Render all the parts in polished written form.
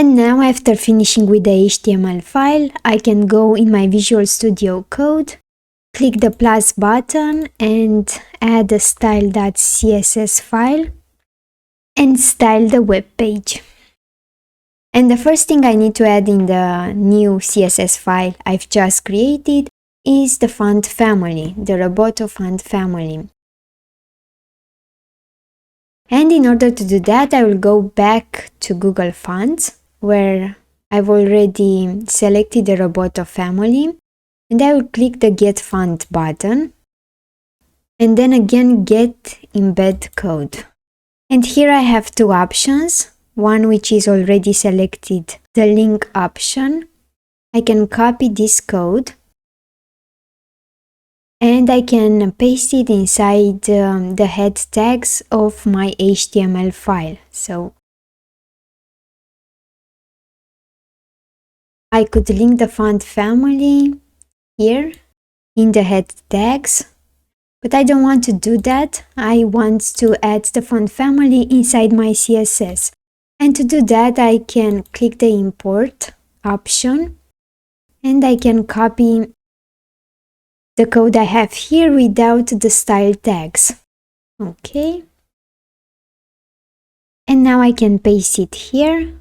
And now after finishing with the HTML file, I can go in my Visual Studio Code, click the plus button and add a style.css file and style the web page. And the first thing I need to add in the new CSS file I've just created is the font family, the Roboto font family. And in order to do that, I will go back to Google Fonts, where I've already selected the Roboto family, and I will click the Get Font button, and then again Get Embed Code. And here I have two options, one which is already selected, the link option. I can copy this code and I can paste it inside the head tags of my HTML file. So I could link the font family here in the head tags, but I don't want to do that. I want to add the font family inside my CSS. And to do that, I can click the import option and I can copy the code I have here without the style tags. Okay. And now I can paste it here.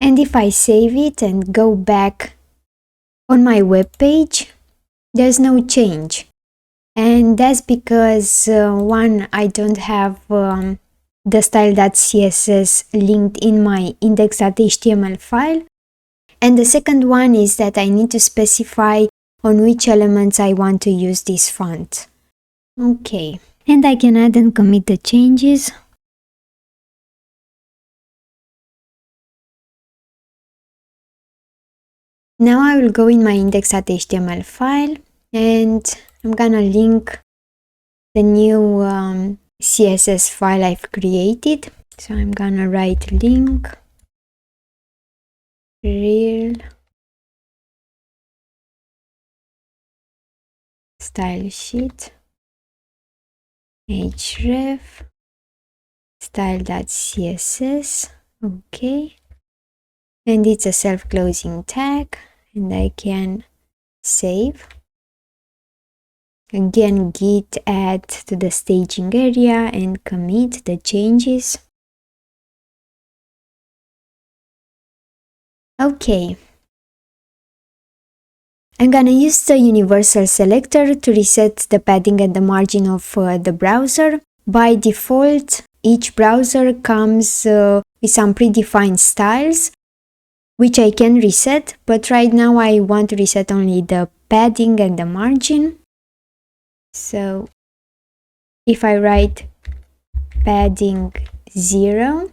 And if I save it and go back on my web page, there's no change. And that's because one, I don't have the style.css linked in my index.html file. And the second one is that I need to specify on which elements I want to use this font. Okay, and I can add and commit the changes. Now I will go in my index.html file and I'm gonna link the new CSS file I've created. So I'm gonna write link real style sheet href style.css. Okay, and it's a self-closing tag, and I can save. Again, git add to the staging area and commit the changes. Okay. I'm gonna use the universal selector to reset the padding and the margin of the browser. By default, each browser comes with some predefined styles, which I can reset, but right now I want to reset only the padding and the margin. So if I write padding 0,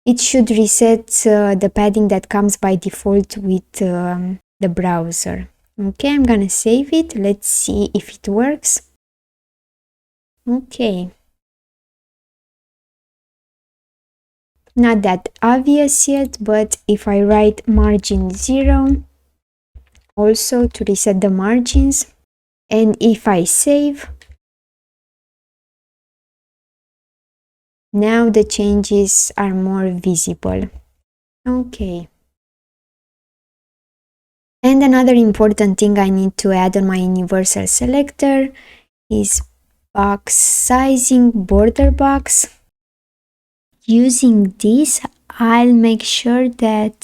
it should reset the padding that comes by default with the browser. Okay, I'm gonna save it. Let's see if it works. Okay. Not that obvious yet, but if I write margin 0, also to reset the margins, and if I save, now the changes are more visible. Okay. And another important thing I need to add on my universal selector is box sizing border box. Using this, I'll make sure that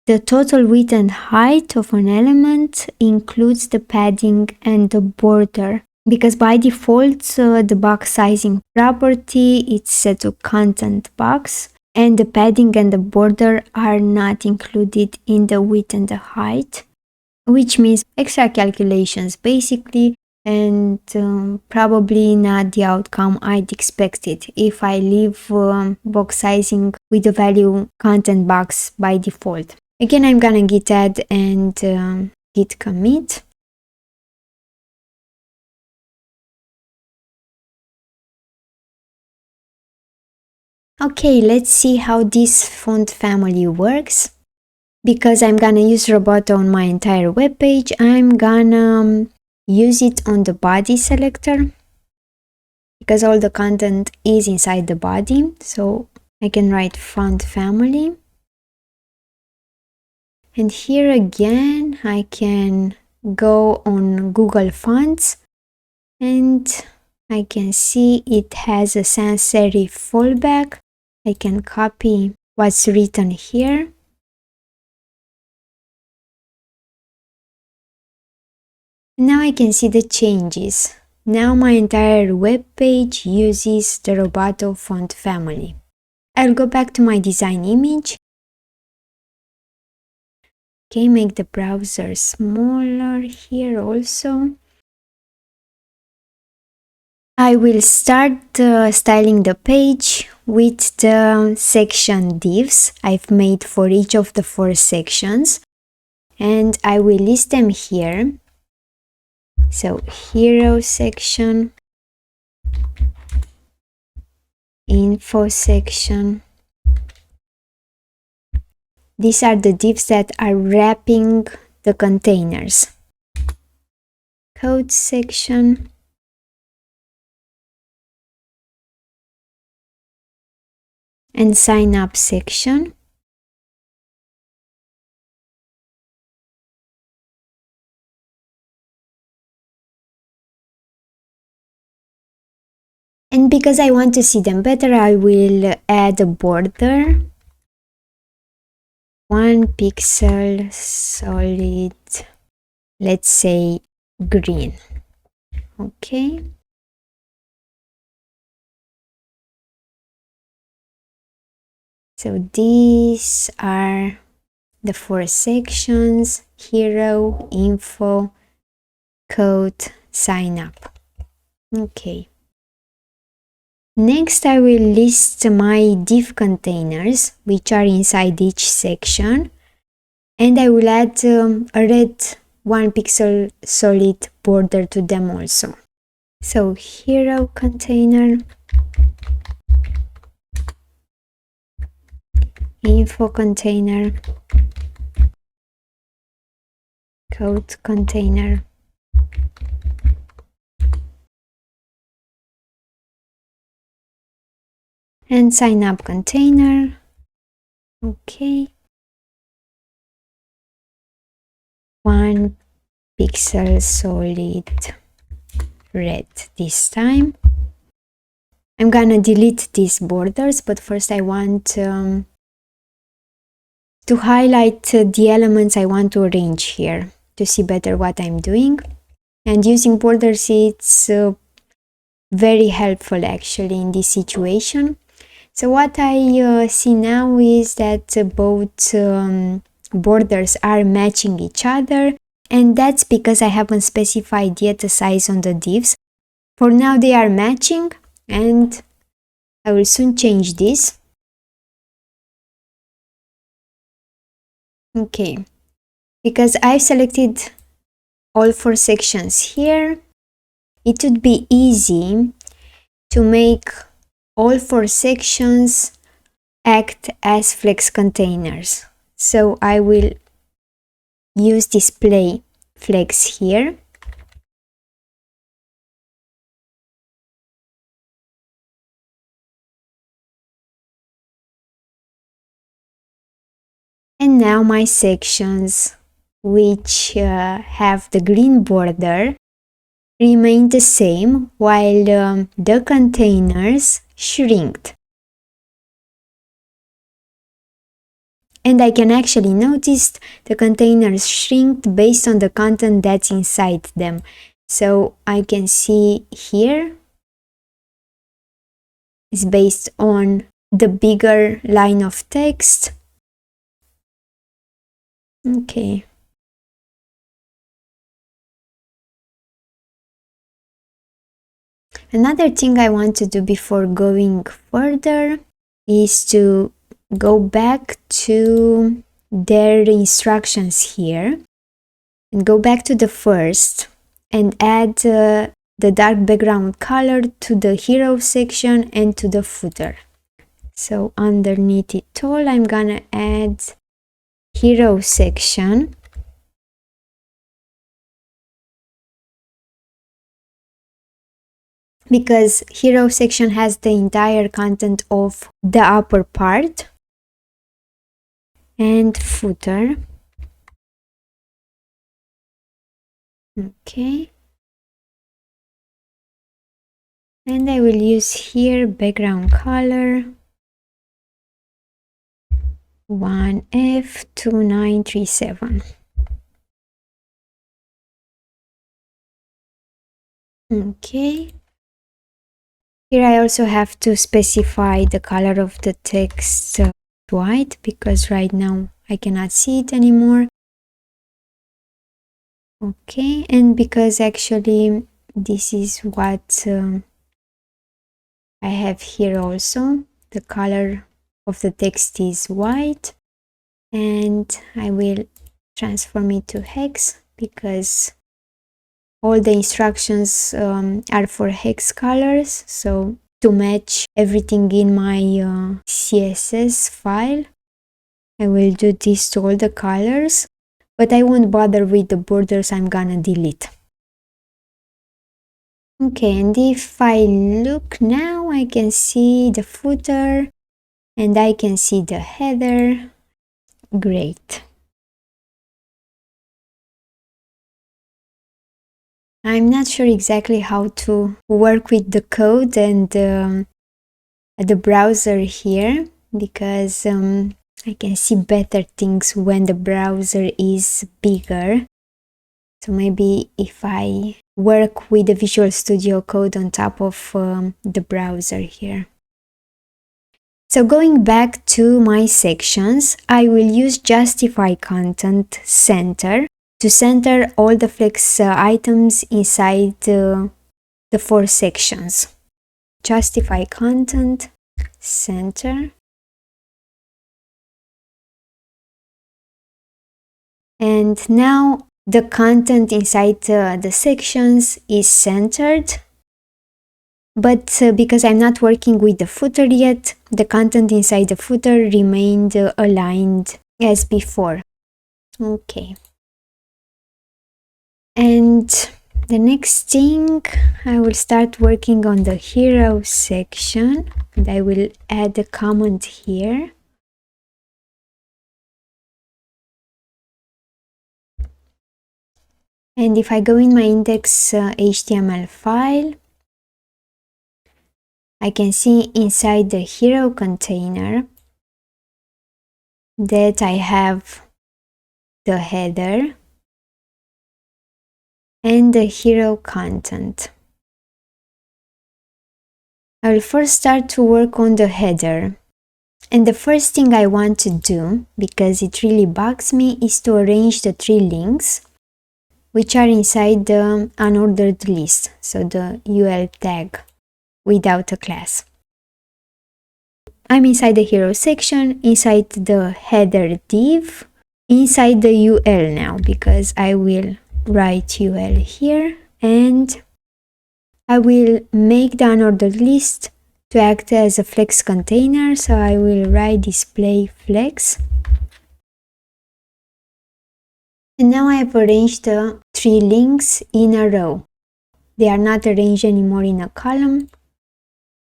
the total width and height of an element includes the padding and the border. Because by default, the box sizing property is set to content box, and the padding and the border are not included in the width and the height, which means extra calculations basically, and probably not the outcome I'd expected if I leave box sizing with the value content box by default. Again, I'm gonna git add and git commit. Okay, let's see how this font family works. Because I'm gonna use Roboto on my entire web page, I'm gonna use it on the body selector because all the content is inside the body. So I can write font family. And here again, I can go on Google Fonts and I can see it has a sans serif fallback. I can copy what's written here. Now I can see the changes. Now my entire web page uses the Roboto font family. I'll go back to my design image. Okay, make the browser smaller here also. I will start styling the page with the section divs I've made for each of the 4 sections, and I will list them here. So hero section, info section. These are the divs that are wrapping the containers. Code section. And sign up section. And because I want to see them better, I will add a border. 1 pixel solid, let's say green. Okay. So these are the 4 sections: hero, info, code, sign up. Okay. Next, I will list my div containers, which are inside each section, and I will add a red 1 pixel solid border to them also. So hero container, info container, code container, and sign up container. Okay. 1 pixel solid red this time. I'm gonna delete these borders, but first I want to highlight the elements I want to arrange here to see better what I'm doing. And using borders, it's very helpful actually in this situation. So what I see now is that both borders are matching each other, and that's because I haven't specified yet a size on the divs. For now they are matching, and I will soon change this. Okay, because I've selected all 4 sections here, it would be easy to make all 4 sections act as flex containers. So I will use display flex here. And now my sections, which have the green border, remain the same while the containers shrinked. And I can actually notice the containers shrink based on the content that's inside them. So I can see here is based on the bigger line of text. Okay. Another thing I want to do before going further is to go back to their instructions here and go back to the first and add the dark background color to the hero section and to the footer. So underneath it all, I'm gonna add hero section. because hero section has the entire content of the upper part. And footer. Okay. And I will use here background color 1F2937. Okay. Here I also have to specify the color of the text white, because right now I cannot see it anymore. Okay, and because actually this is what I have here also. The color of the text is white, and I will transform it to hex because all the instructions are for hex colors, so to match everything in my CSS file, I will do this to all the colors, but I won't bother with the borders. I'm gonna delete. Okay, and if I look now, I can see the footer and I can see the header. Great. I'm not sure exactly how to work with the code and the browser here, because I can see better things when the browser is bigger. So maybe if I work with the Visual Studio Code on top of the browser here. So going back to my sections, I will use justify content center to center all the flex items inside the 4 sections. Justify content center. And now the content inside the sections is centered. But because I'm not working with the footer yet, the content inside the footer remained aligned as before. Okay. And the next thing, I will start working on the hero section, and I will add a comment here. And if I go in my index HTML file, I can see inside the hero container that I have the header and the hero content. I will first start to work on the header. And the first thing I want to do, because it really bugs me, is to arrange the 3 links which are inside the unordered list, so the UL tag without a class. I'm inside the hero section, inside the header div, inside the UL now, because I will write UL here, and I will make the unordered list to act as a flex container, so I will write display flex. And now I have arranged the 3 links in a row. They are not arranged anymore in a column.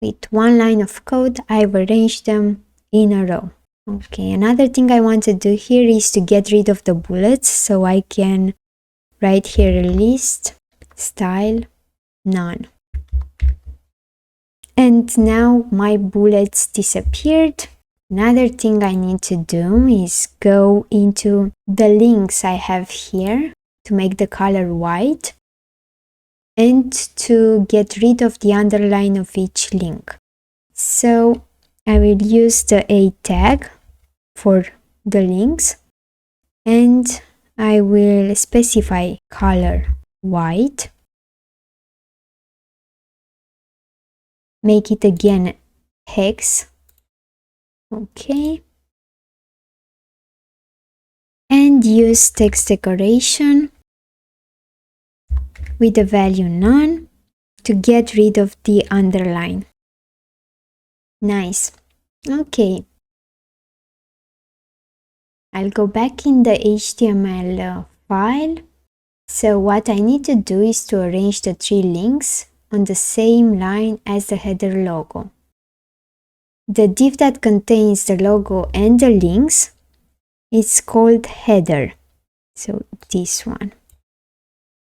With 1 line of code, I've arranged them in a row. Okay, another thing I want to do here is to get rid of the bullets, so I can write here list style none. And now my bullets disappeared. Another thing I need to do is go into the links I have here to make the color white and to get rid of the underline of each link. So I will use the A tag for the links, and I will specify color white, make it again hex. Okay, and use text decoration with the value none to get rid of the underline. Nice. Okay, I'll go back in the HTML file. So what I need to do is to arrange the 3 links on the same line as the header logo. The div that contains the logo and the links is called header. So this one.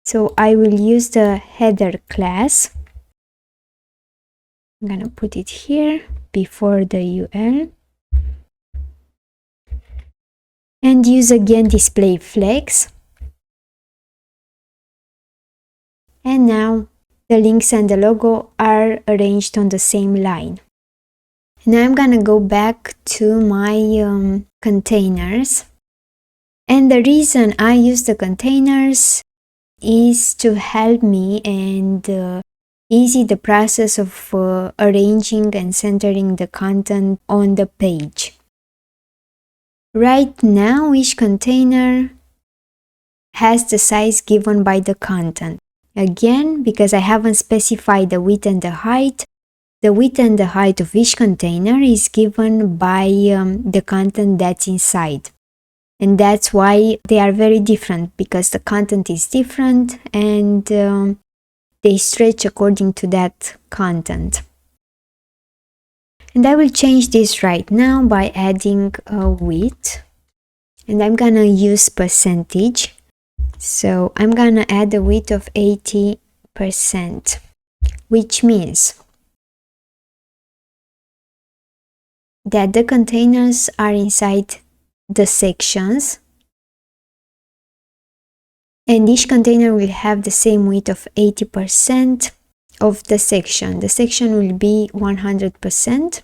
So I will use the header class. I'm gonna put it here before the UL. And use again display flex. And now the links and the logo are arranged on the same line. Now I'm gonna go back to my containers. And the reason I use the containers is to help me and easy the process of arranging and centering the content on the page. Right now, each container has the size given by the content. Again, because I haven't specified the width and the height of each container is given by the content that's inside. And that's why they are very different, because the content is different and they stretch according to that content. And I will change this right now by adding a width. And I'm gonna use percentage. So I'm gonna add a width of 80%, which means that the containers are inside the sections, and each container will have the same width of 80% of the section. The section will be 100%,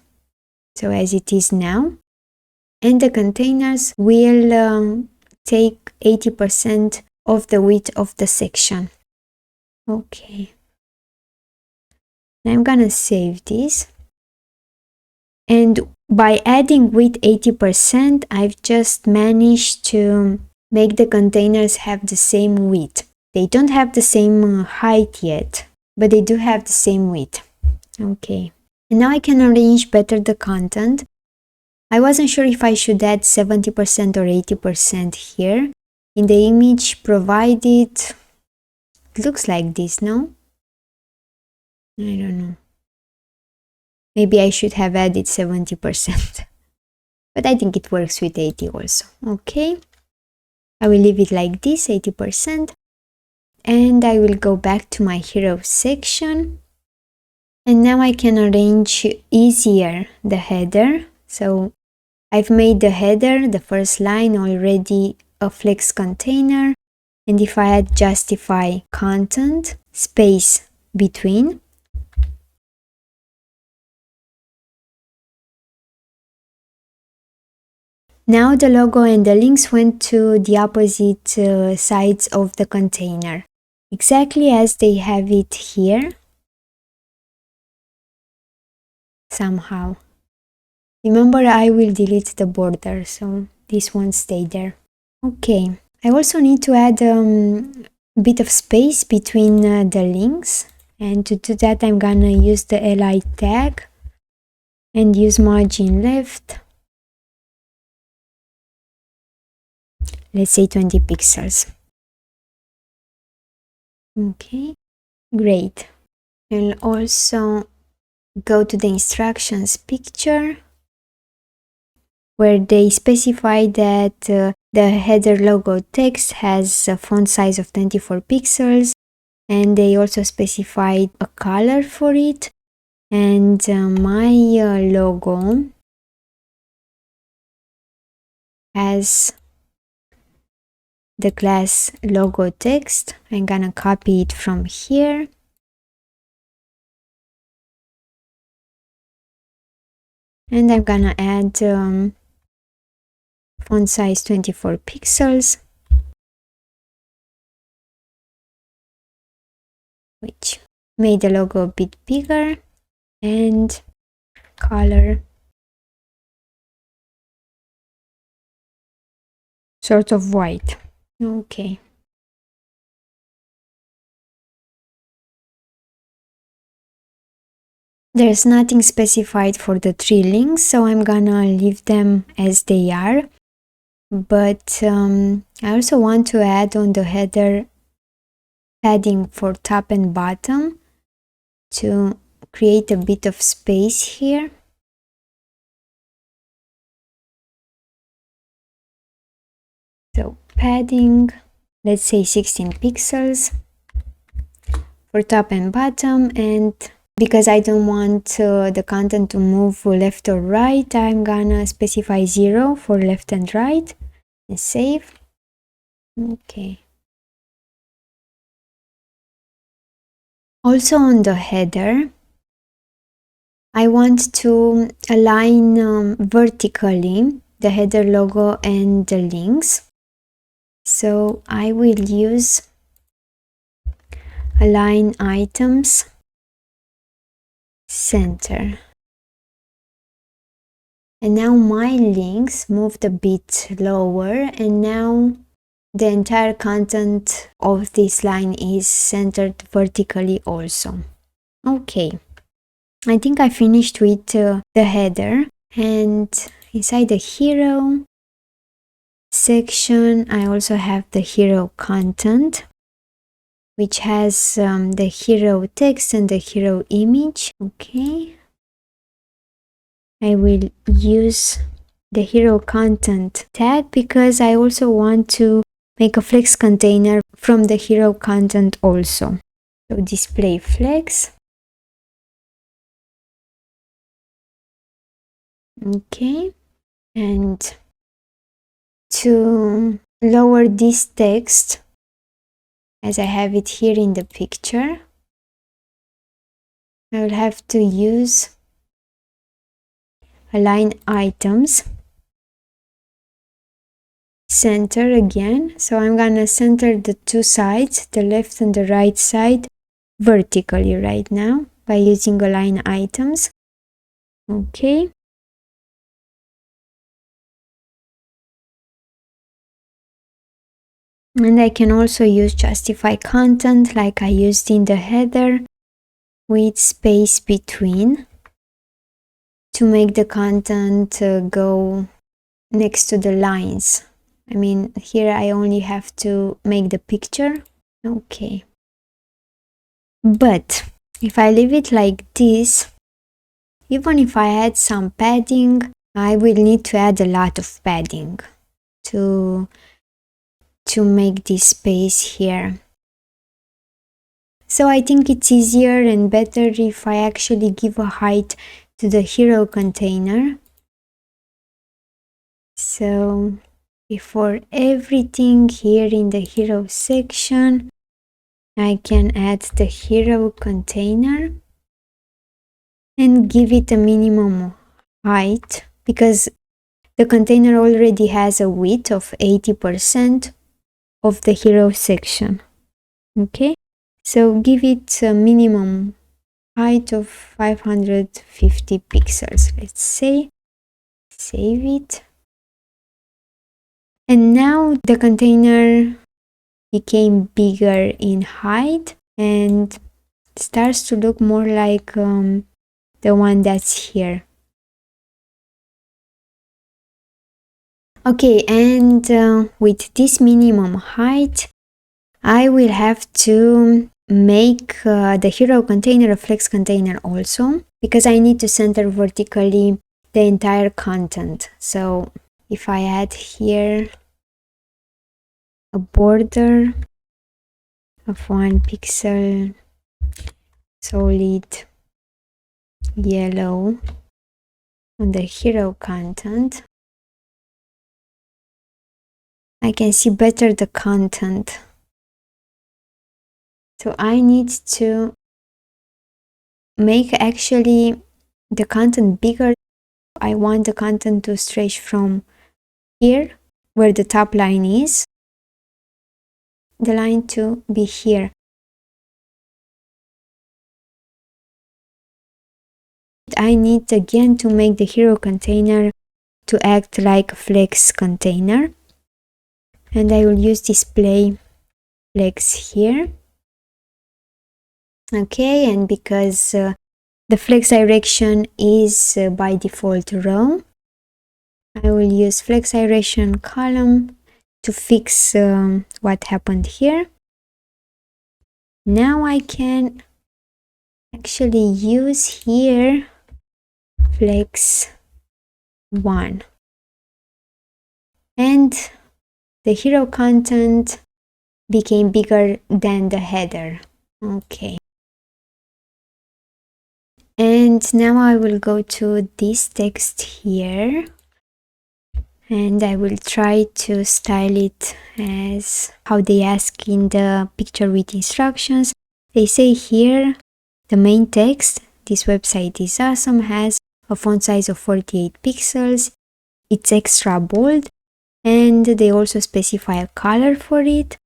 so as it is now, and the containers will take 80% of the width of the section. Okay, now I'm gonna save this. And by adding width 80%, I've just managed to make the containers have the same width. They don't have the same height yet, but they do have the same width. Okay, and now I can arrange better the content. I wasn't sure if I should add 70% or 80% here. In the image provided, it looks like this, no? I don't know. Maybe I should have added 70%, but I think it works with 80 also. Okay, I will leave it like this, 80%, and I will go back to my hero section. And now I can arrange easier the header. So I've made the header, the first line, already a flex container, and if I add justify content, space between, now the logo and the links went to the opposite sides of the container, exactly as they have it here. Somehow. Remember, I will delete the border, so this won't stay there. Okay, I also need to add a bit of space between the links, and to do that I'm gonna use the li tag and use margin left. Let's say 20 pixels. Okay, great. I'll also go to the instructions picture, where they specify that the header logo text has a font size of 24 pixels, and they also specified a color for it. And my logo has the class logo text. I'm gonna copy it from here. And I'm gonna add font size 24 pixels, which made the logo a bit bigger, and color sort of white. Okay. There's nothing specified for the 3 links, so I'm gonna leave them as they are. But I also want to add on the header padding for top and bottom. to create a bit of space here. So padding, let's say 16 pixels for top and bottom, and because I don't want the content to move left or right, I'm gonna specify 0 for left and right and save. Okay. Also on the header, I want to align vertically the header logo and the links. So I will use align items center. And now my links moved a bit lower, and now the entire content of this line is centered vertically also. Okay, I think I finished with the header, and inside the hero section I also have the hero content, which has the hero text and the hero image. Okay, I will use the hero content tag because I also want to make a flex container from the hero content also. So display flex. Okay, and to lower this text, as I have it here in the picture, I will have to use align items center again. So I'm gonna center the two sides, the left and the right side, vertically right now by using align items. Okay. And I can also use justify content like I used in the header with space between to make the content go next to the lines. I mean, here I only have to make the picture. Okay. But if I leave it like this, even if I add some padding, I will need to add a lot of padding to make this space here. So I think it's easier and better if I actually give a height to the hero container. So before everything here in the hero section, I can add the hero container and give it a minimum height because the container already has a width of 80% of the hero section. Okay, so give it a minimum height of 550 pixels, let's say. Save it. And now the container became bigger in height and starts to look more like the one that's here. Okay, and with this minimum height, I will have to make the hero container a flex container also, because I need to center vertically the entire content. So if I add here a border of 1 pixel, solid yellow on the hero content, I can see better the content. So I need to make actually the content bigger. I want the content to stretch from here, where the top line is, the line to be here. I need again to make the hero container to act like a flex container. And I will use display flex here. Okay, and because the flex direction is by default row, I will use flex direction column to fix what happened here. Now I can actually use here Flex 1, and the hero content became bigger than the header. Okay. And now I will go to this text here and I will try to style it as how they ask in the picture with instructions. They say here the main text, "This website is awesome," has a font size of 48 pixels. It's extra bold, and they also specify a color for it.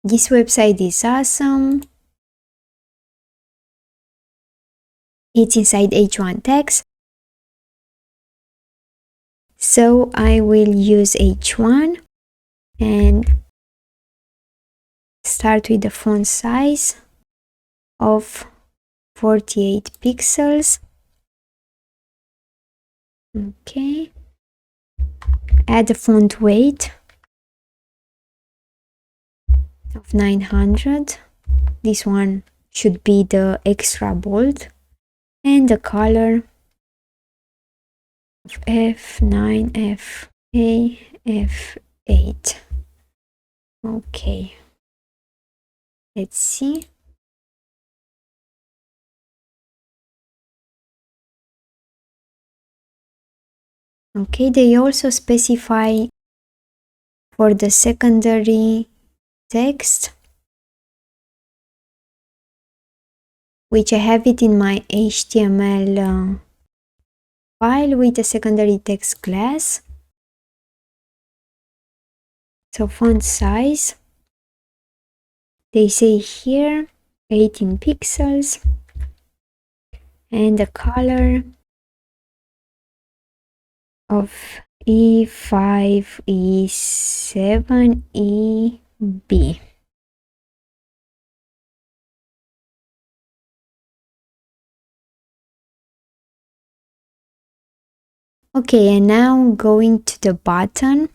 "This website is awesome." It's inside H1 text. So I will use H1 and start with the font size of 48 pixels. Okay. Add the font weight of 900. This one should be the extra bold. And the color of F9, FA, F8. Okay. Let's see. Okay, they also specify for the secondary text, which I have it in my HTML file with the secondary text class. So font size, they say here 18 pixels, and the color of E5, E7, EB. Okay, and now going to the button.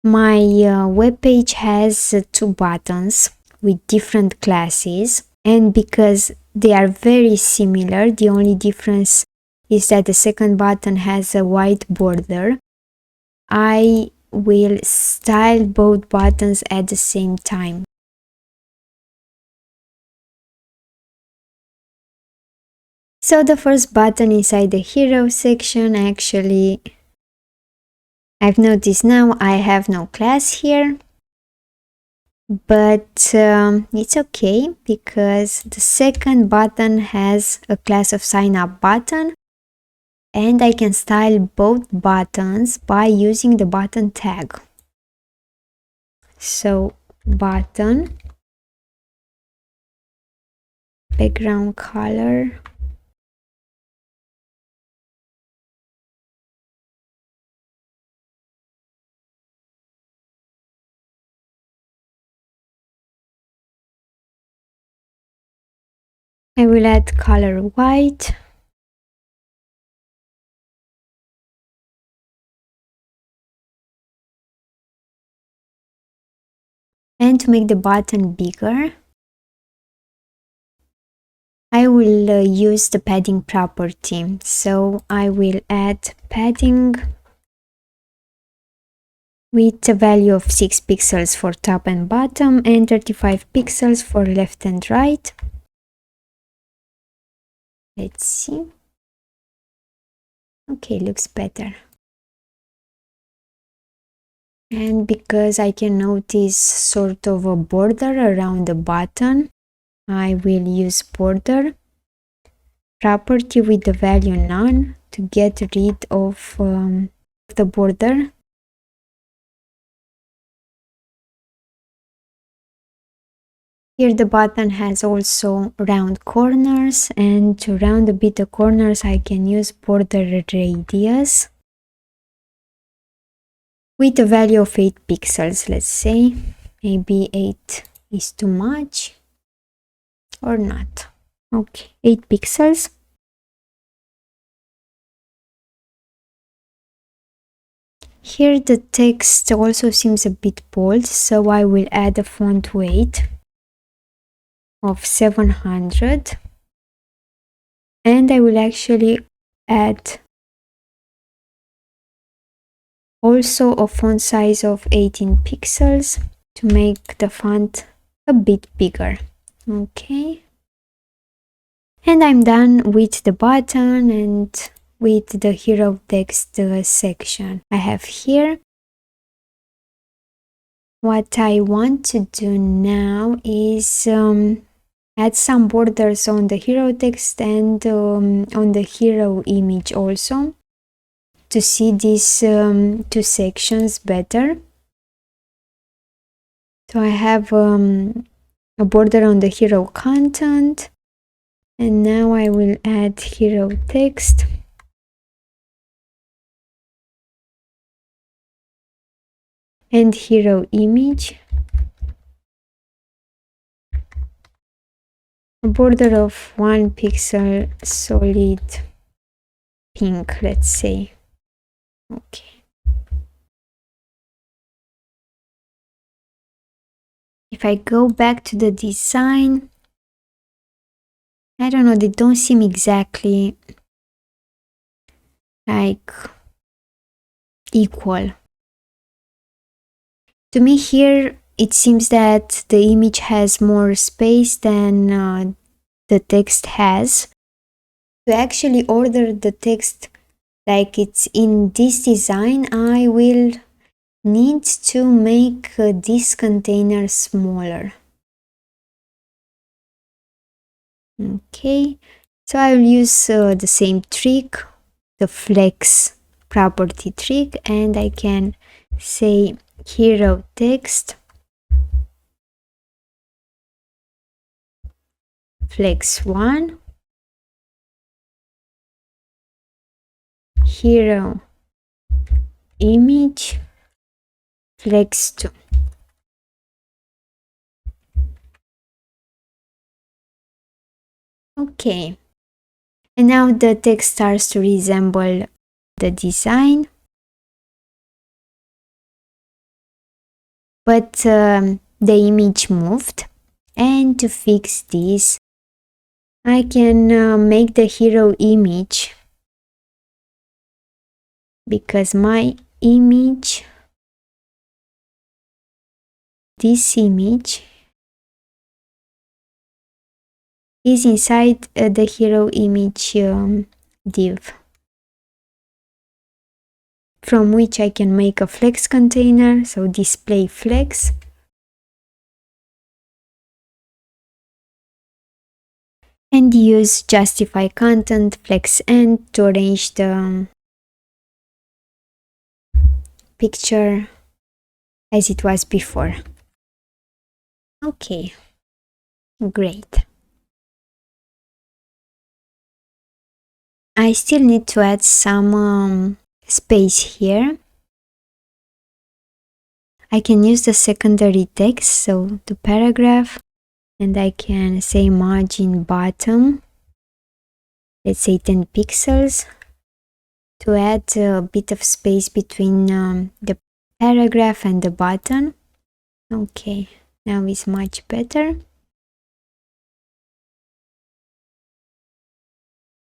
My web page has two buttons with different classes, and because they are very similar, the only difference is that the second button has a white border. I will style both buttons at the same time. So the first button inside the hero section, actually, I've noticed now I have no class here, but it's okay because the second button has a class of sign up button, and I can style both buttons by using the button tag. So button, background color, I will add color white. And to make the button bigger, I will use the padding property. So I will add padding with a value of 6 pixels for top and bottom and 35 pixels for left and right. Let's see. Okay, looks better. And because I can notice sort of a border around the button, I will use border property with the value none to get rid of the border. Here the button has also round corners, and to round a bit the corners I can use border radius with a value of 8 pixels, let's say. Maybe 8 is too much or not. Okay, 8 pixels. Here the text also seems a bit bold, so I will add a font weight of 700, and I will actually add also a font size of 18 pixels to make the font a bit bigger. Okay, and I'm done with the button and with the hero text section I have here. What I want to do now is add some borders on the hero text and on the hero image also, to see these two sections better. So I have a border on the hero content, and now I will add hero text. And hero image. A border of 1 pixel solid pink, let's say. Okay. If I go back to the design, I don't know, they don't seem exactly like equal. To me here, it seems that the image has more space than the text has. To actually order the text like it's in this design, I will need to make this container smaller. Okay, so I will use the same trick, the flex property trick, and I can say hero text flex 1, hero image flex 2. Okay, and now the text starts to resemble the design, but the image moved. And to fix this, I can make the hero image, because my image, this image, is inside the hero image div, from which I can make a flex container, so display flex. And use justify content flex end to arrange the picture as it was before. Okay, great. I still need to add some space here. I can use the secondary text, so the paragraph, and I can say margin bottom, let's say 10 pixels, to add a bit of space between the paragraph and the button. Okay, now it's much better.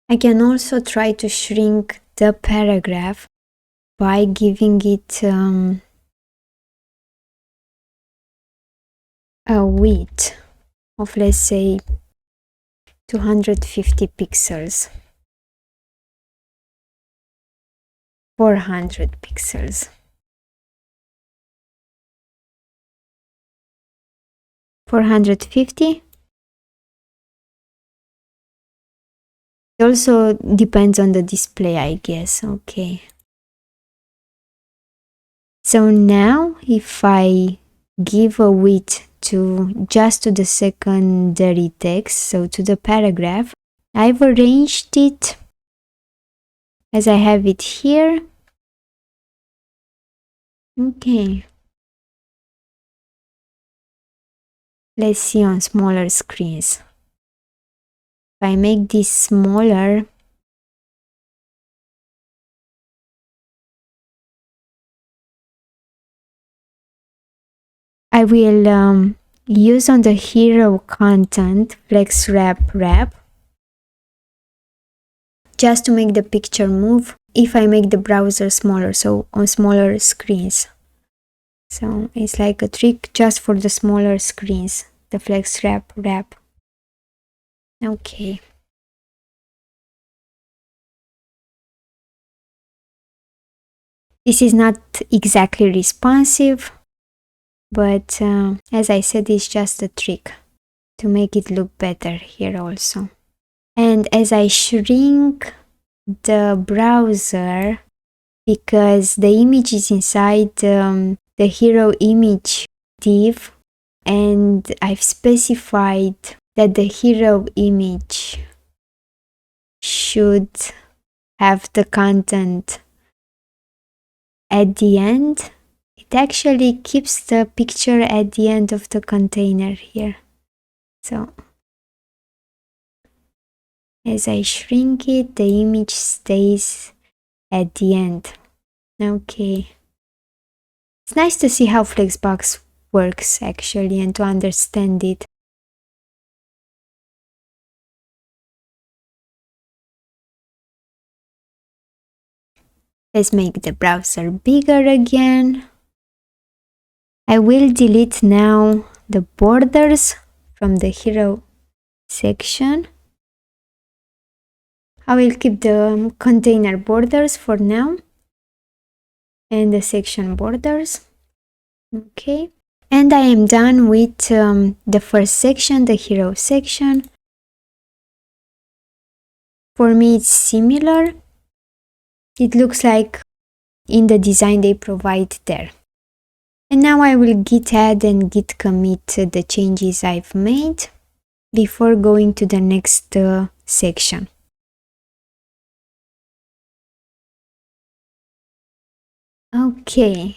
I can also try to shrink the paragraph by giving it a width of, let's say, 250 pixels, 400 pixels, 450. It also depends on the display, I guess. Okay. So now if I give a width to just to the secondary text, so to the paragraph, I've arranged it as I have it here. Okay. Let's see on smaller screens. If I make this smaller, I will use on the hero content flex wrap just to make the picture move if I make the browser smaller, so on smaller screens. So it's like a trick just for the smaller screens, the flex wrap. Okay. This is not exactly responsive, but as I said, it's just a trick to make it look better here also. And as I shrink the browser, because the image is inside the hero image div, and I've specified that the hero image should have the content at the end, it actually keeps the picture at the end of the container here. So as I shrink it, the image stays at the end. Okay. It's nice to see how Flexbox works actually and to understand it. Let's make the browser bigger again. I will delete now the borders from the hero section. I will keep the container borders for now and the section borders. Okay. And I am done with the first section, the hero section. For me, it's similar. It looks like in the design they provide there. And now I will git add and git commit the changes I've made before going to the next section. Okay.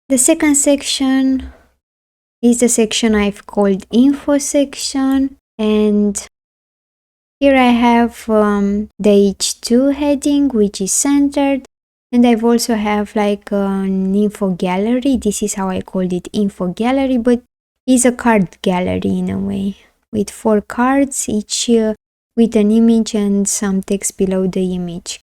The second section is the section I've called info section, and here I have the H2 heading, which is centered, and I've also have like an info gallery. This is how I called it, info gallery, but it's a card gallery in a way, with 4 cards, each with an image and some text below the image.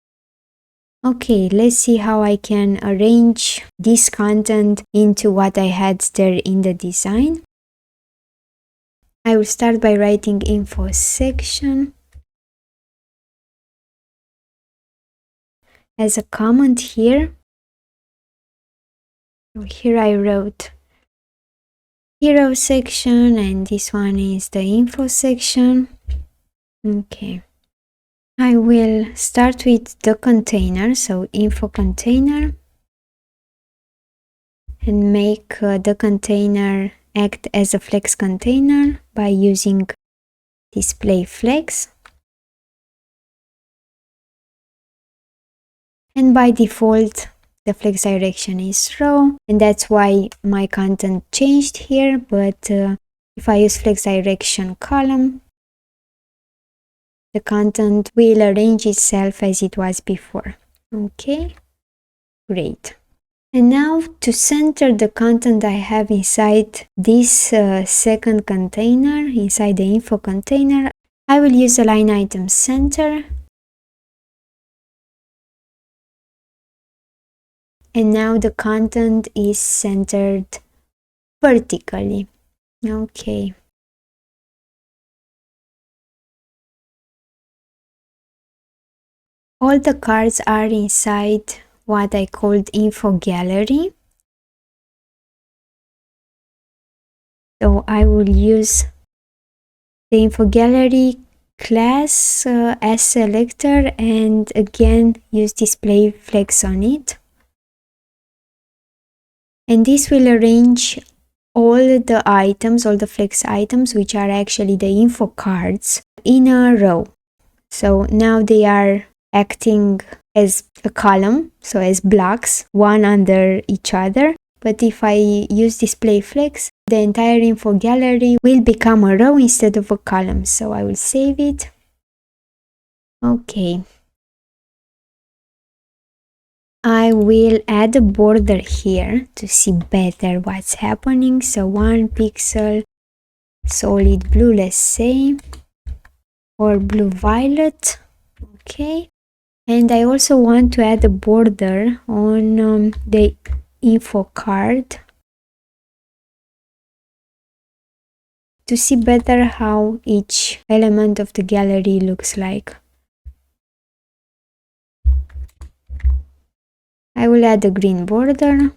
Okay, let's see how I can arrange this content into what I had there in the design. I will start by writing info section. As a comment here, here I wrote hero section, and this one is the info section. Okay. I will start with the container, so info container, and make the container act as a flex container by using display flex. And by default, the flex direction is row, and that's why my content changed here. But if I use flex direction column, the content will arrange itself as it was before. Okay, great. And now to center the content I have inside this second container, inside the info container, I will use the line item center. And now the content is centered vertically. Okay. All the cards are inside what I called info gallery. So I will use the info gallery class as selector, and again use display flex on it. And this will arrange all the items, all the flex items, which are actually the info cards, in a row. So now they are acting as a column, so as blocks, one under each other. But if I use display flex, the entire info gallery will become a row instead of a column. So I will save it. Okay. I will add a border here to see better what's happening. So 1 pixel, solid blue, let's say, or blue violet. Okay. And I also want to add a border on the info card to see better how each element of the gallery looks like. I will add a green border.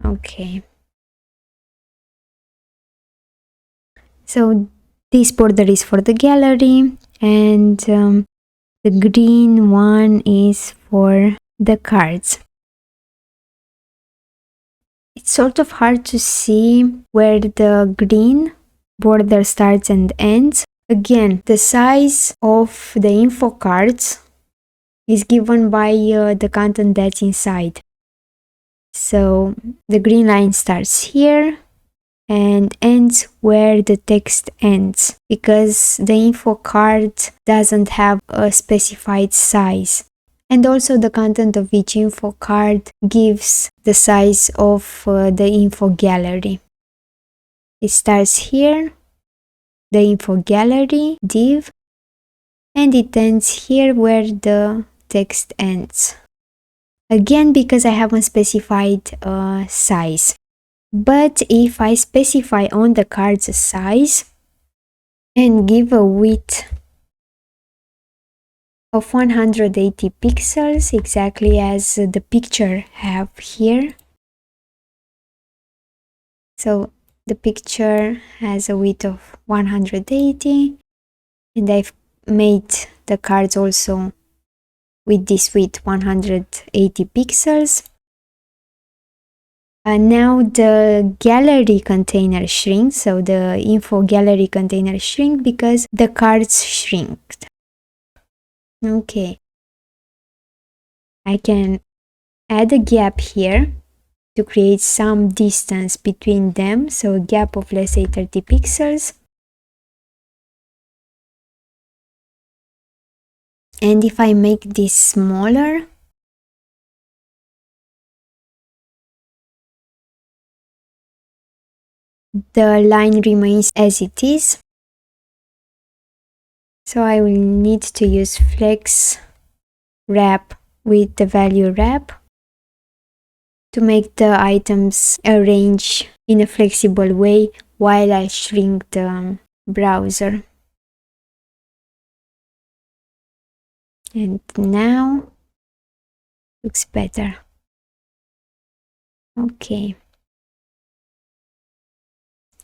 Okay. So this border is for the gallery, and the green one is for the cards. It's sort of hard to see where the green border starts and ends. Again, the size of the info cards is given by the content that's inside. So the green line starts here and ends where the text ends, because the info card doesn't have a specified size. And also the content of each info card gives the size of the info gallery. It starts here, the info gallery div, and it ends here where the text ends. Again, because I haven't specified a size. But if I specify on the card's size and give a width of 180 pixels, exactly as the picture have here. So the picture has a width of 180, and I've made the cards also with this width 180 pixels. And now the gallery container shrinks, so the info gallery container shrink because the cards shrink. Okay, I can add a gap here to create some distance between them, so a gap of, let's say, 30 pixels. And if I make this smaller, the line remains as it is. So I will need to use flex wrap with the value wrap to make the items arrange in a flexible way while I shrink the browser. And now looks better. Okay.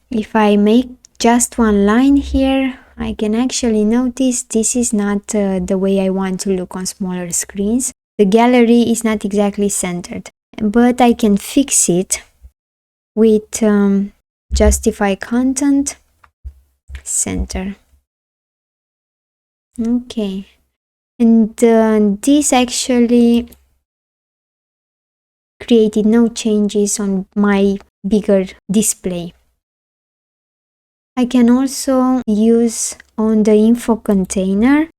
If I make just one line here, I can actually notice this is not the way I want to look on smaller screens. The gallery is not exactly centered, but I can fix it with justify content center. Okay, and this actually created no changes on my bigger display. I can also use on the info container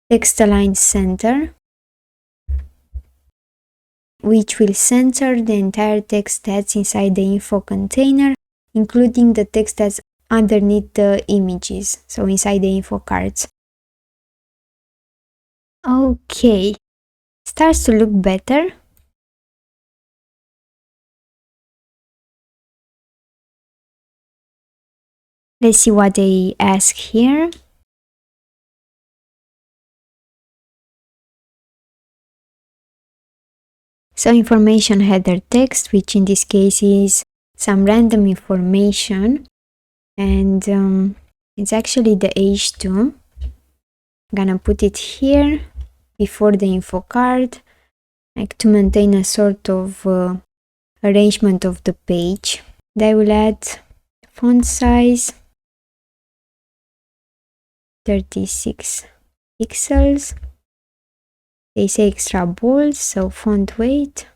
text align center, which will center the entire text that's inside the info container, including the text that's underneath the images, so inside the info cards. Okay, starts to look better. Let's see what they ask here. So information header text, which in this case is some random information, and it's actually the H2. I'm gonna put it here before the info card, like to maintain a sort of arrangement of the page. I will add font size 36 pixels. They say extra bold, so font weight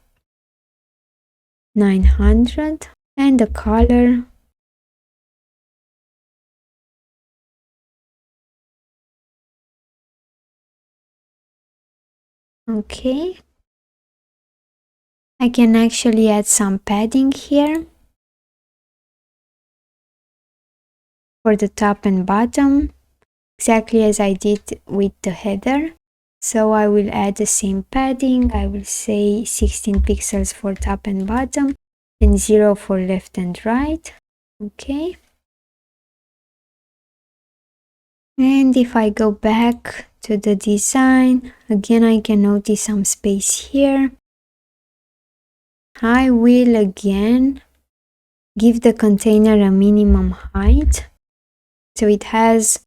900, and the color okay. I can actually add some padding here for the top and bottom, exactly as I did with the header. So I will add the same padding. I will say 16 pixels for top and bottom and 0 for left and right. Okay. And if I go back to the design, again I can notice some space here. I will again give the container a minimum height. So it has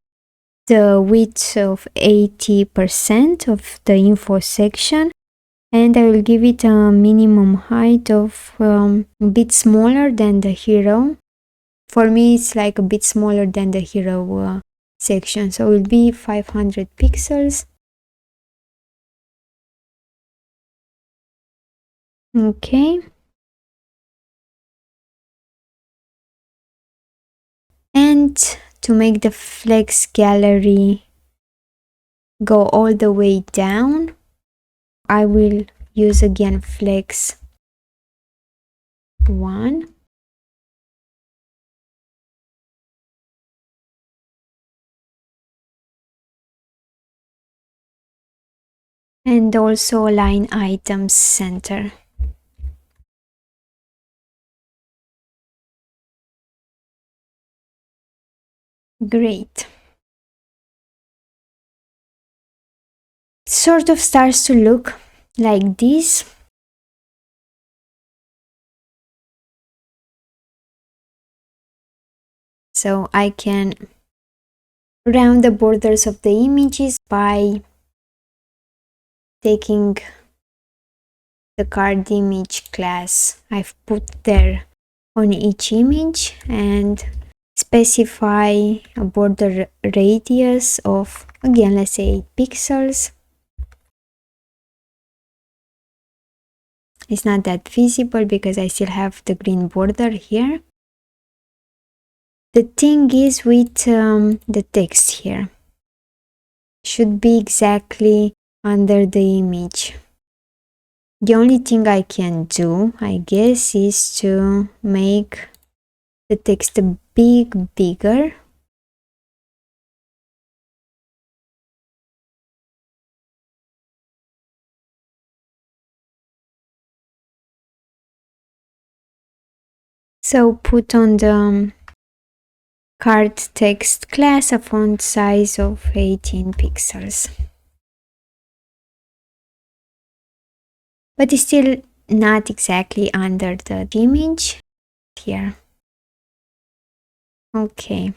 the width of 80% of the info section, and I will give it a minimum height of a bit smaller than the hero. For me it's like a bit smaller than the hero section, so it will be 500 pixels. Okay. And to make the flex gallery go all the way down, I will use again flex 1. And also align items center. Great. It sort of starts to look like this. So I can round the borders of the images by taking the card image class I've put there on each image and specify a border radius of, again, let's say 8 pixels. It's not that visible because I still have the green border here. The thing is with the text here, should be exactly under the image. The only thing I can do, I guess, is to make the text a bit bigger. So put on the card text class a font size of 18 pixels. But it's still not exactly under the image here. Okay.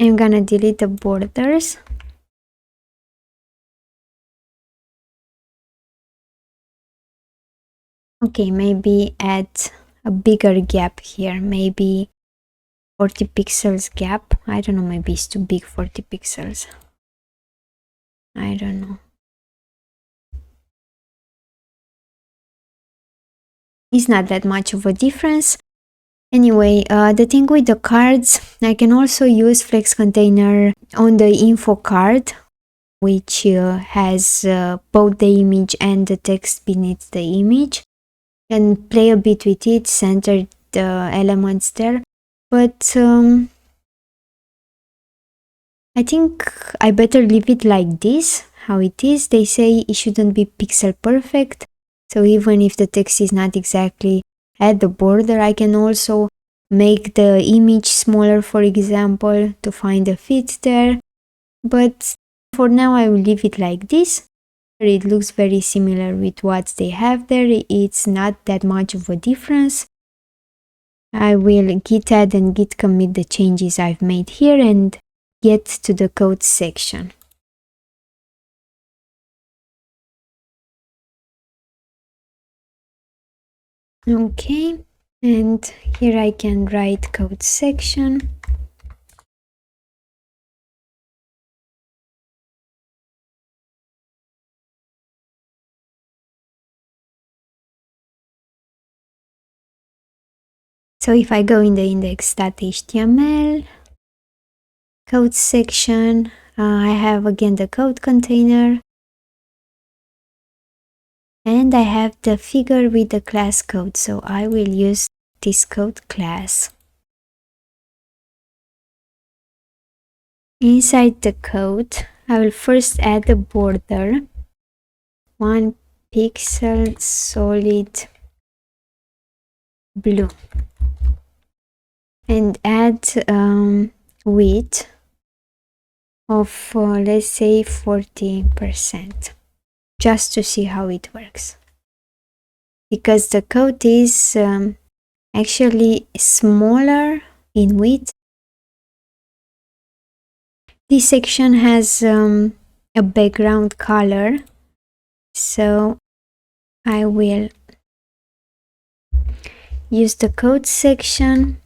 I'm gonna delete the borders. Okay, maybe add a bigger gap here, maybe 40 pixels gap. I don't know, maybe it's too big, 40 pixels. I don't know. It's not that much of a difference. Anyway, the thing with the cards, I can also use Flex Container on the info card, which has both the image and the text beneath the image, and play a bit with it, center the elements there. But I think I better leave it like this, how it is. They say it shouldn't be pixel perfect, so even if the text is not exactly at the border, I can also make the image smaller, for example, to find a fit there. But for now I will leave it like this. It looks very similar with what they have there. It's not that much of a difference. I will git add and git commit the changes I've made here and get to the code section. Okay, and here I can write code section. So if I go in the index.html code section, I have again the code container. And I have the figure with the class code, so I will use this code class. Inside the code, I will first add a border, 1 pixel solid blue, and add width of let's say 40%, just to see how it works, because the code is actually smaller in width. This section has a background color, so I will use the code section.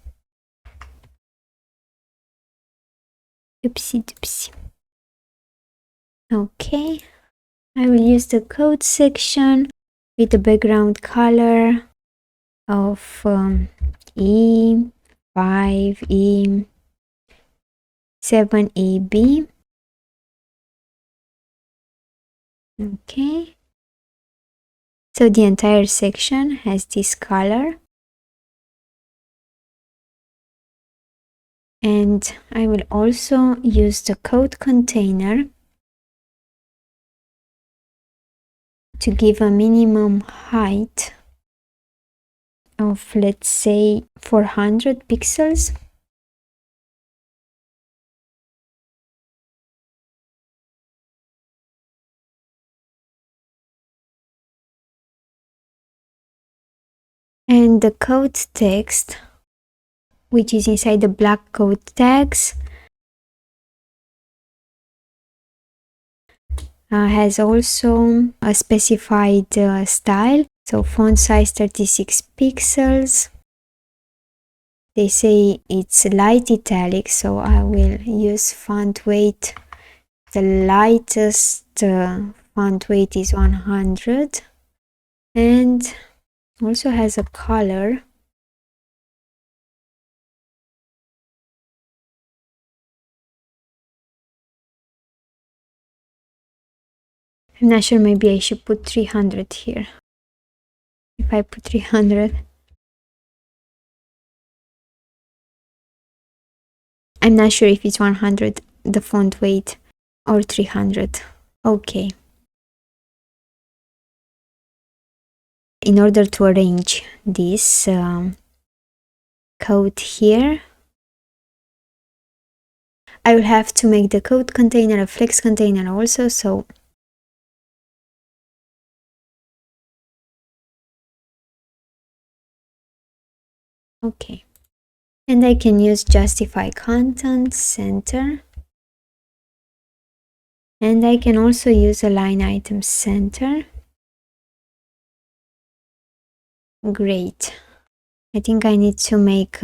Oopsie doopsie. Okay, I will use the code section with the background color of E5, E7, EB. Okay, so the entire section has this color. And I will also use the code container to give a minimum height of, let's say, 400 pixels. And the code text, which is inside the black code tags, has also a specified style. So font size 36 pixels. They say it's light italic, so I will use font weight. The lightest font weight is 100, and also has a color. I'm not sure, maybe I should put 300 here. If I put 300, I'm not sure if it's 100 the font weight or 300. Okay. In order to arrange this code here, I will have to make the code container a flex container also, so okay. And I can use justify content center, and I can also use a line item center. Great. I think I need to make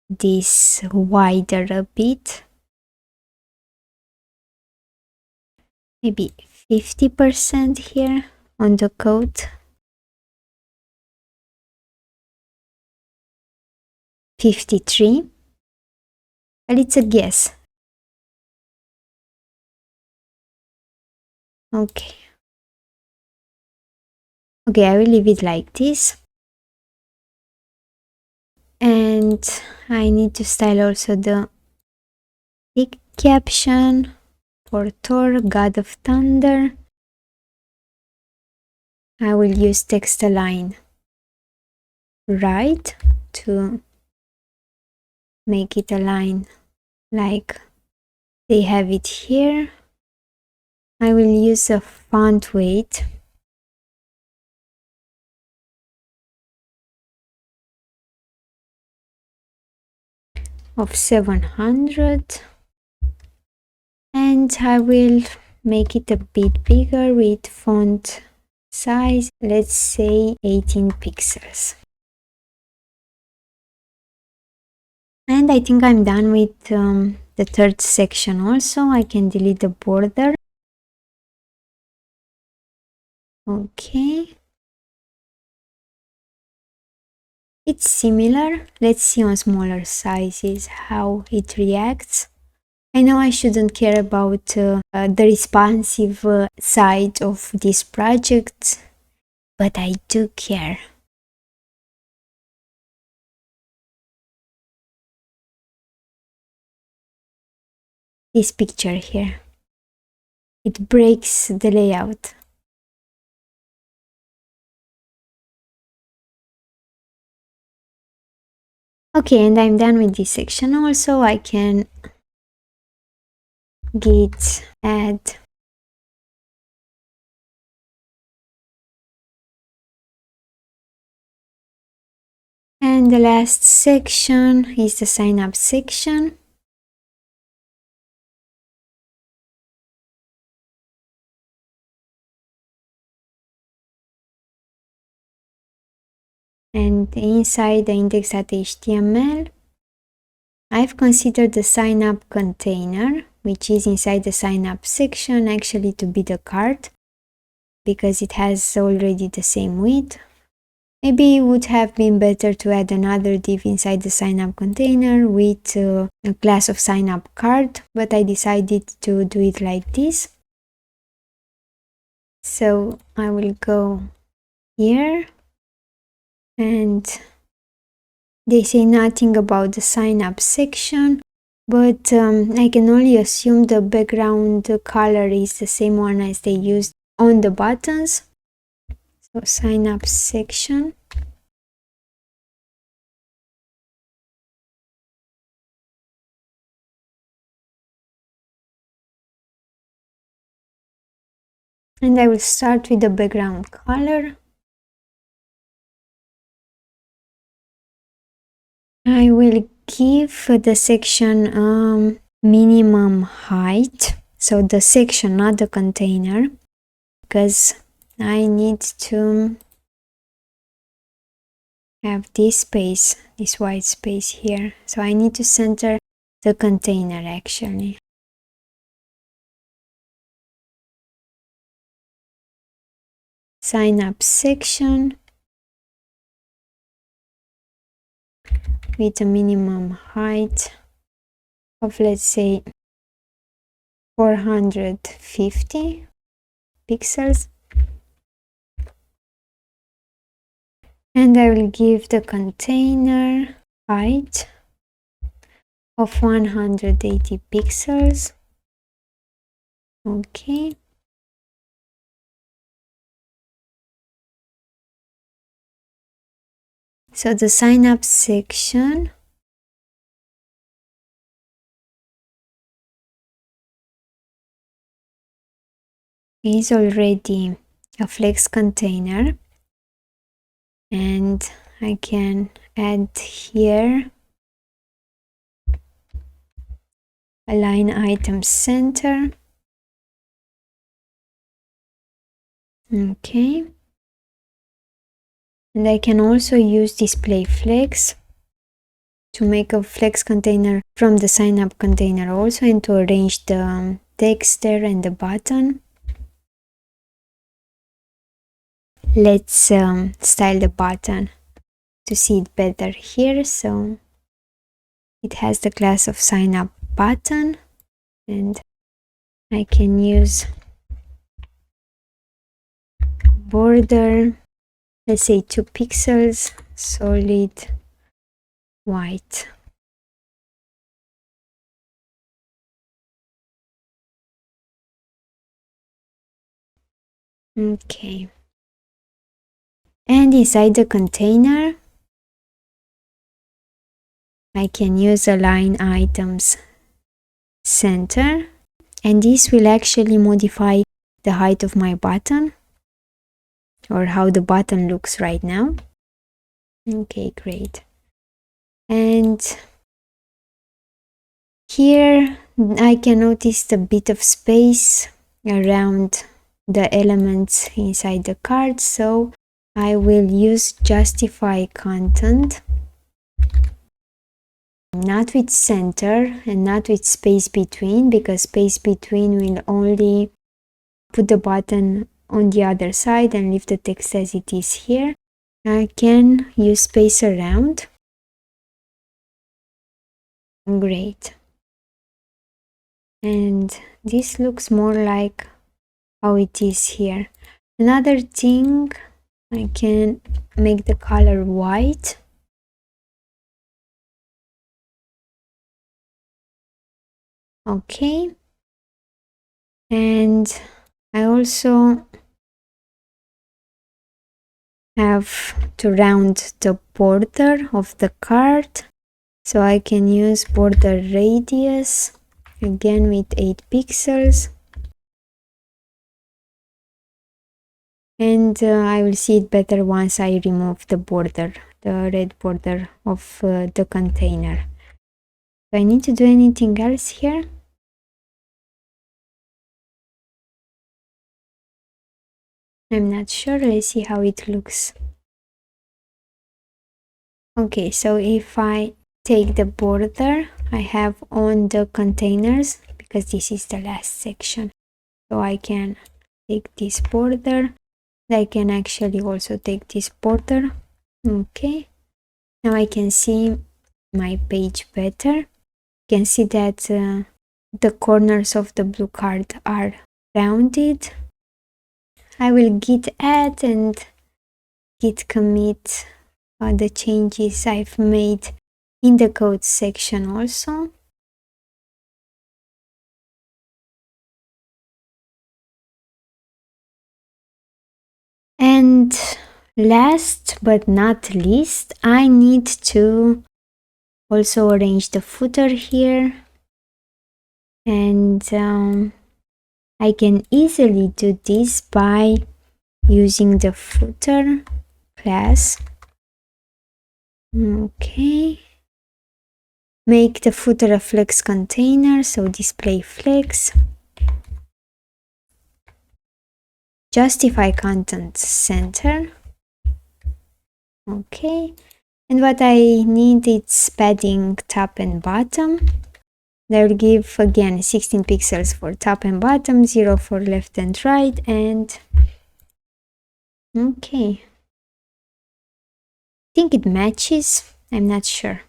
this wider a bit, maybe 50% here on the code. 53, but it's a guess. Okay. Okay, I will leave it like this. And I need to style also the big caption for Thor, God of Thunder. I will use text align right to make it align like they have it here. I will use a font weight of 700, and I will make it a bit bigger with font size, let's say 18 pixels. And I think I'm done with the third section also. I can delete the border. Okay. It's similar. Let's see on smaller sizes how it reacts. I know I shouldn't care about the responsive side of this project, but I do care. This picture here, it breaks the layout. Okay, and I'm done with this section also. I can git add. And the last section is the sign up section. And inside the index.html, I've considered the sign up container, which is inside the sign up section, actually to be the cart, because it has already the same width. Maybe it would have been better to add another div inside the sign up container with a class of sign up card, but I decided to do it like this. So I will go here, and they say nothing about the sign up section, but I can only assume the background color is the same one as they used on the buttons. So sign up section. And I will start with the background color. I will give the section minimum height. So the section, not the container, because I need to have this space, this white space here. So I need to center the container actually. Sign up section with a minimum height of, let's say, 450 pixels. And I will give the container height of 180 pixels. Okay. So the sign up section is already a Flex container, and I can add here align item center. Okay. And I can also use display flex to make a flex container from the sign up container also, and to arrange the text there and the button. Let's style the button to see it better here. So it has the class of sign up button, and I can use border, let's say 2 pixels, solid white. Okay. And inside the container, I can use align items center, and this will actually modify the height of my button, or how the button looks right now. Okay, great. And here I can notice a bit of space around the elements inside the card, so I will use justify content, not with center and not with space between, because space between will only put the button on the other side and leave the text as it is here. I can use space around. Great. and this looks more like how it is here. Another thing, I can make the color white. Okay, and I also have to round the border of the card, so I can use border radius again with 8 pixels, and I will see it better once I remove the border, the red border of the container. Do I need to do anything else here? I'm not sure. Let's see how it looks. Okay, so if I take the border I have on the containers, because this is the last section, so I can take this border. I can actually also take this border. Okay, now I can see my page better. You can see that the corners of the blue card are rounded. I will git add and git commit the changes I've made in the code section also. And last but not least, I need to also arrange the footer here, and I can easily do this by using the footer class. Okay, make the footer a flex container, so display flex, justify content center. Okay, and what I need is padding top and bottom. I will give again 16 pixels for top and bottom, 0 for left and right, and okay, I think it matches. I'm not sure.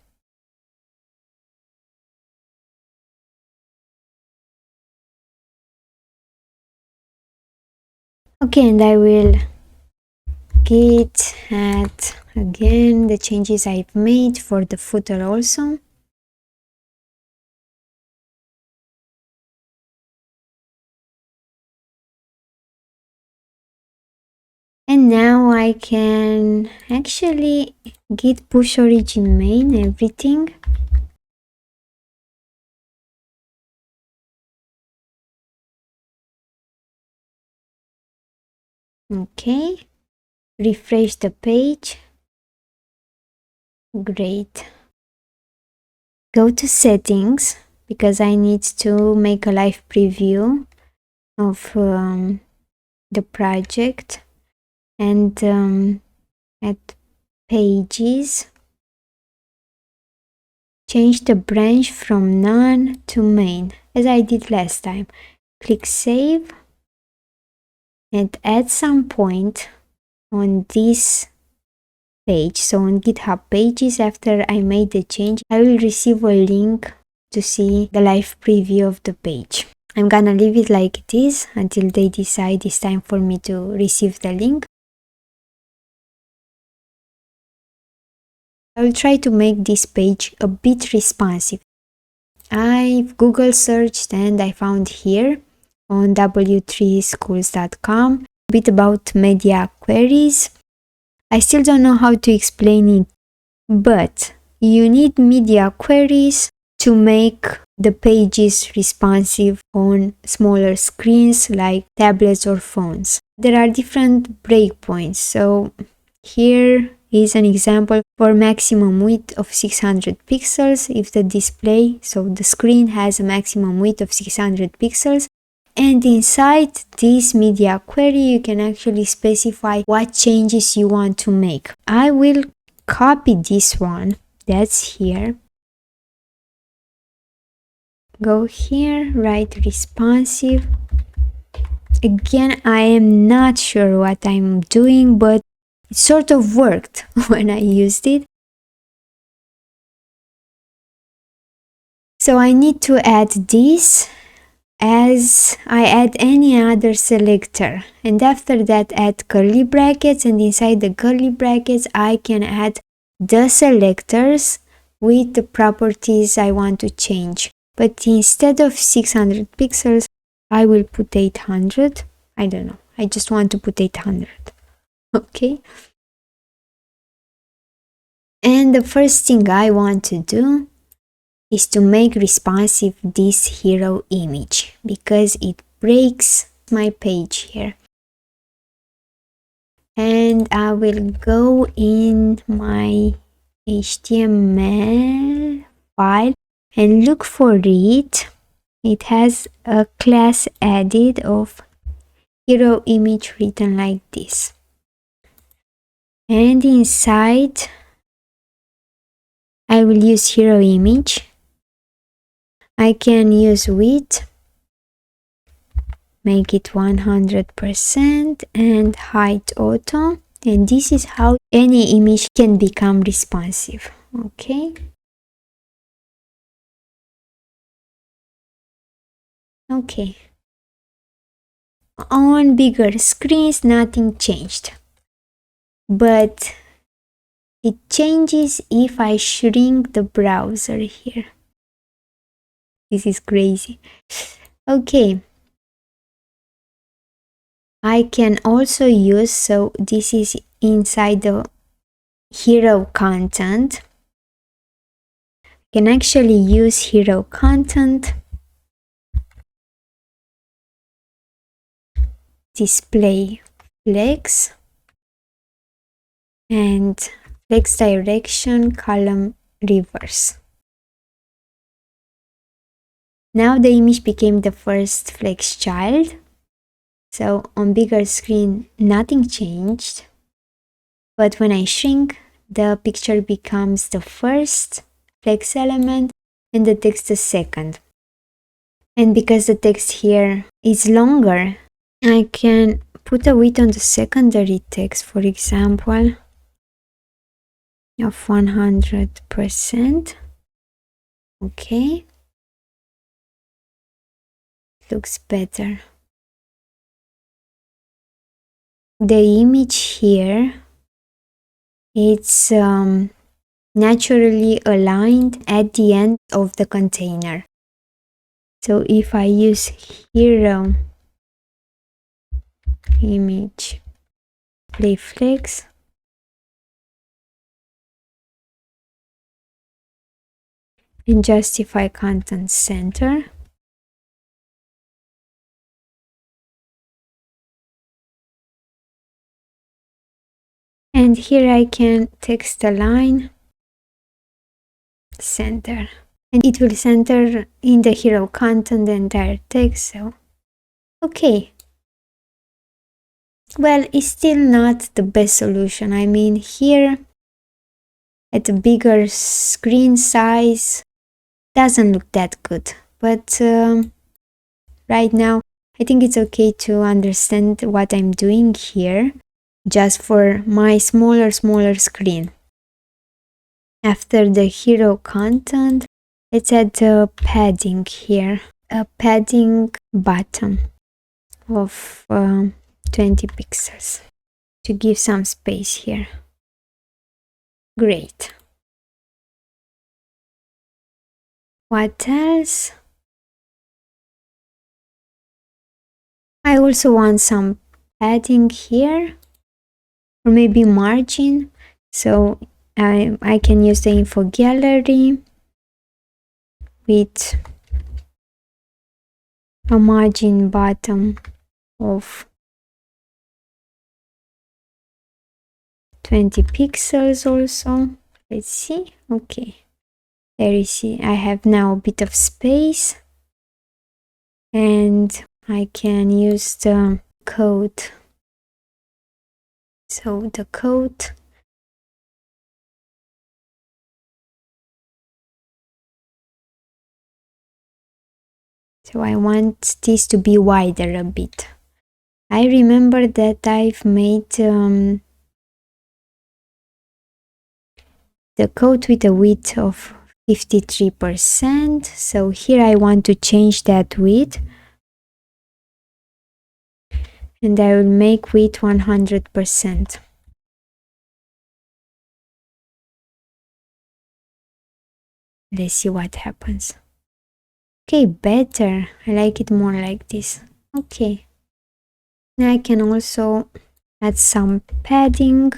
Okay, and I will git add again the changes I've made for the footer also. And now I can actually git push origin main everything. Okay, refresh the page. Great. Go to settings, because I need to make a live preview of the project, and at pages, change the branch from none to main, as I did last time. Click save, and at some point on this page, so on GitHub pages, after I made the change, I will receive a link to see the live preview of the page. I'm gonna leave it like it is until they decide it's time for me to receive the link. I will try to make this page a bit responsive. I've Google searched and I found here on w3schools.com a bit about media queries. I still don't know how to explain it, but you need media queries to make the pages responsive on smaller screens like tablets or phones. There are different breakpoints, so here is an example for maximum width of 600 pixels. If the display, so the screen, has a maximum width of 600 pixels, and inside this media query you can actually specify what changes you want to make. I will copy this one that's here, go here, write responsive. Again, I am not sure what I'm doing, but it sort of worked when I used it. So I need to add this as I add any other selector, and after that add curly brackets, and inside the curly brackets I can add the selectors with the properties I want to change. But instead of 600 pixels I will put 800. I don't know, I just want to put 800. Okay, and the first thing I want to do is to make responsive this hero image because it breaks my page here. And I will go in my HTML file and look for it. It has a class added of hero image written like this. And inside I will use hero image. I can use width, make it 100% and height auto, and this is how any image can become responsive. Okay, on bigger screens nothing changed, but it changes if I shrink the browser here. This is crazy. Okay, I can also use, so this is inside the hero content. Can actually use hero content, display flex, and flex direction column reverse. Now the image became the first flex child. So on bigger screen nothing changed, but when I shrink the picture becomes the first flex element and the text the second. And because the text here is longer, I can put a width on the secondary text, for example, of 100%. Okay, looks better. The image here, it's naturally aligned at the end of the container. So if I use hero image play flex, and justify content center, and here I can text align center, and it will center in the hero content the entire text. So okay, well, it's still not the best solution. I mean, here at a bigger screen size doesn't look that good, but right now I think it's okay to understand what I'm doing here just for my smaller screen. After the hero content, let's add a padding here, a padding bottom of 20 pixels to give some space here. Great. What else? I also want some padding here, or maybe margin, so I can use the info gallery with a margin bottom of 20 pixels also. Let's see. Okay, there you see I have now a bit of space, and I can use the code. So the code, so I want this to be wider a bit. I remember that I've made the code with a width of 53%. So here I want to change that width and I will make width 100%. Let's see what happens. Okay, better. I like it more like this. Okay. Now I can also add some padding.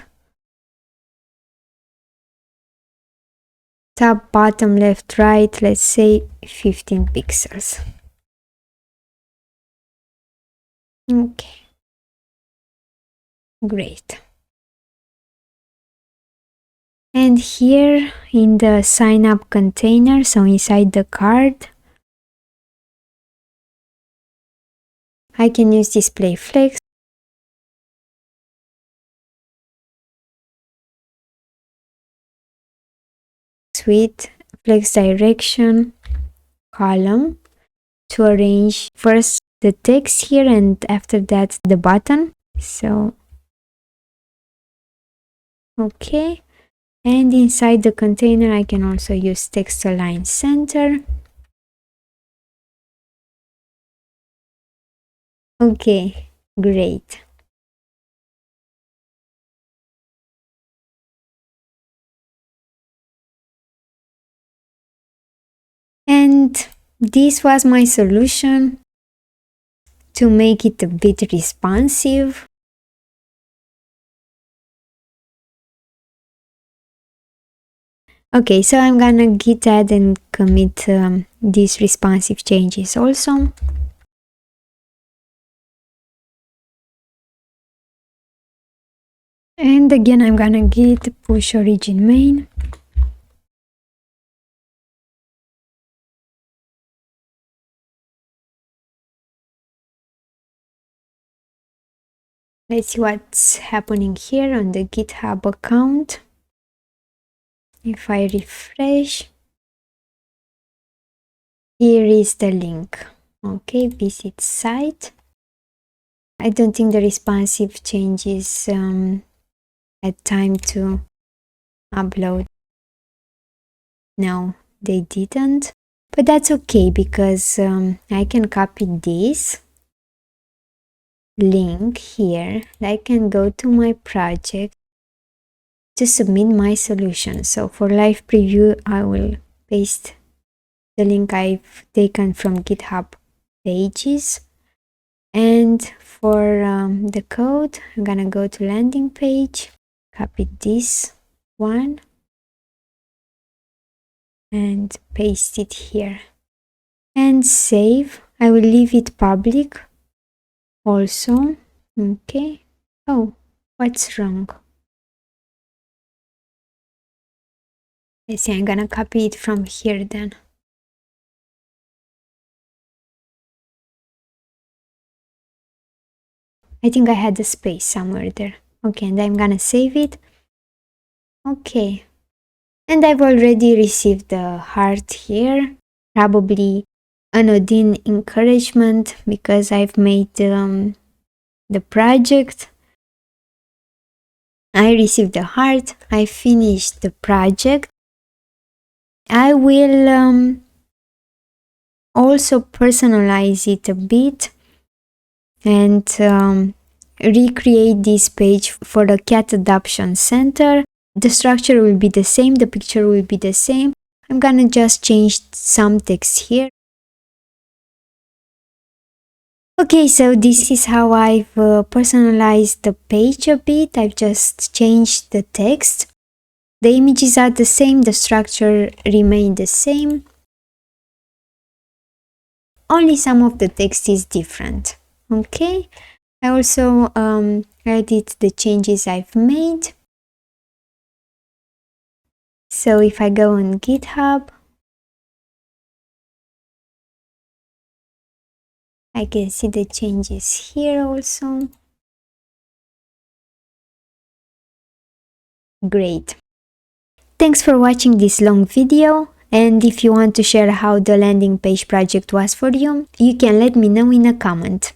Top, bottom, left, right, let's say 15 pixels. Okay. Great. And here in the sign up container, so inside the card, I can use display flex. With flex direction column to arrange first the text here and after that the button. So, okay. And inside the container, I can also use text align center. Okay, great. And this was my solution to make it a bit responsive. Okay, so I'm gonna git add and commit these responsive changes also. And again, I'm gonna git push origin main. Let's see what's happening here on the GitHub account. If I refresh, here is the link. Okay, visit site. I don't think the responsive changes had time to upload. No, they didn't. But that's okay because I can copy this link here. I can go to my project to submit my solution. So for live preview, I will paste the link I've taken from GitHub pages. And for the code, I'm gonna go to landing page, copy this one, and paste it here. And save. I will leave it public also. Okay. Oh, what's wrong? Let's see, I'm gonna copy it from here then. I think I had a space somewhere there. Okay, and I'm gonna save it. Okay. And I've already received the heart here. Probably an Odin encouragement because I've made the project. I received the heart. I finished the project. I will also personalize it a bit and recreate this page for the cat adoption center. The structure will be the same, the picture will be the same. I'm gonna just change some text here. Okay, so this is how I've personalized the page a bit. I've just changed the text. The images are the same, the structure remains the same. Only some of the text is different. Okay, I also edit the changes I've made. So if I go on GitHub, I can see the changes here also. Great. Thanks for watching this long video. And if you want to share how the landing page project was for you, you can let me know in a comment.